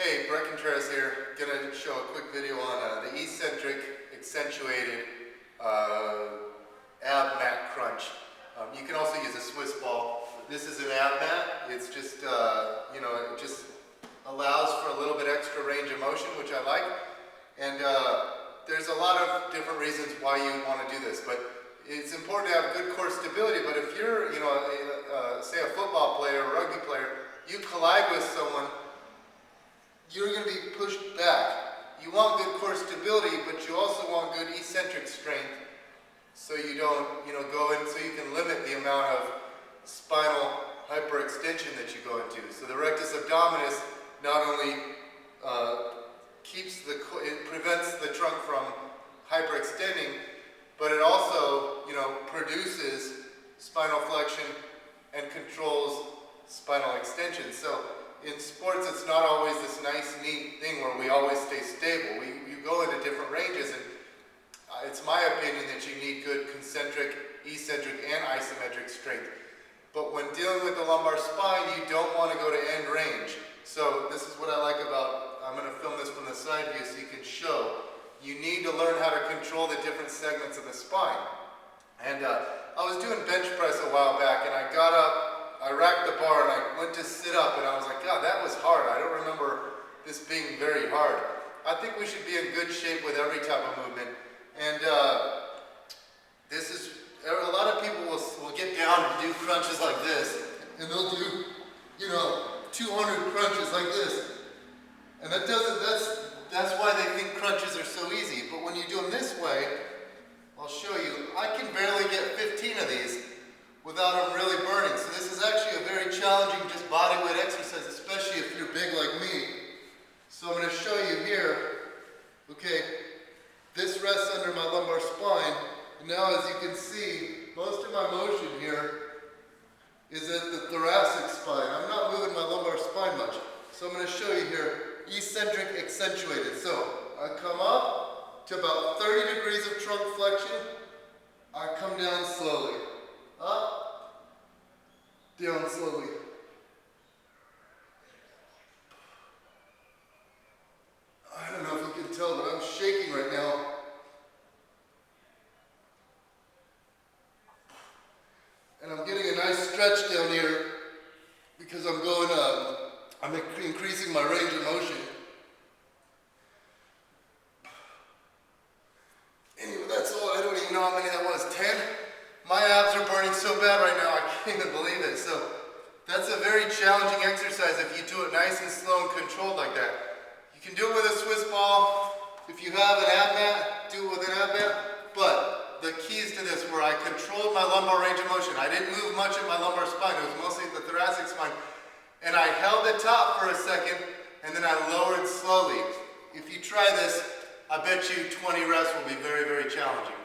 Hey, Brett Contreras here. Gonna show a quick video on the Eccentric Accentuated ab mat crunch. You can also use a Swiss ball. This is an ab mat. It's just, it just allows for a little bit extra range of motion, which I like. And there's a lot of different reasons why you want to do this, but it's important to have good core stability. But if you're, say a football player, a rugby player, you collide with someone, you're going to be pushed back. You want good core stability, but you also want good eccentric strength, so you don't, go in, so you can limit the amount of spinal hyperextension that you go into. So the rectus abdominis not only it prevents the trunk from hyperextending, but it also, produces spinal flexion and controls spinal extension. So in sports, it's not always this nice, neat thing where we always stay stable. You go into different ranges, and it's my opinion that you need good concentric, eccentric, and isometric strength. But when dealing with the lumbar spine, you don't want to go to end range. So this is what I like about, I'm going to film this from the side view so you can show. You need to learn how to control the different segments of the spine. And I was doing bench press a while back, and I got up, I racked the bar, and I went to sit up, and I was like, God, that was hard. I don't remember this being very hard. I think we should be in good shape with every type of movement. And this is, a lot of people will get down and do crunches like this, and they'll do, 200 crunches like this. And that's why they think crunches are so easy. But when you do them this way, I'll show you, I can barely get 15 of these without them really burning. So this is actually a very challenging just body weight exercise, especially if you're big like me. So I'm going to show you here, okay, this rests under my lumbar spine, and now as you can see, most of my motion here is at the thoracic spine. I'm not moving my lumbar spine much. So I'm going to show you here, eccentric accentuated. So I come up to about 30 degrees of trunk flexion, I come down slowly. Up, down slowly. I don't know if you can tell, but I'm shaking right now. And I'm getting a nice stretch down here because I'm increasing my range of motion. Anyway, that's all. I don't even know how many that was. 10? My abs are burning so bad right now, I can't even believe it. So that's a very challenging exercise if you do it nice and slow and controlled like that. You can do it with a Swiss ball. If you have an ab mat, do it with an ab mat. But the keys to this were I controlled my lumbar range of motion. I didn't move much of my lumbar spine. It was mostly the thoracic spine. And I held the top for a second, and then I lowered slowly. If you try this, I bet you 20 reps will be very, very challenging.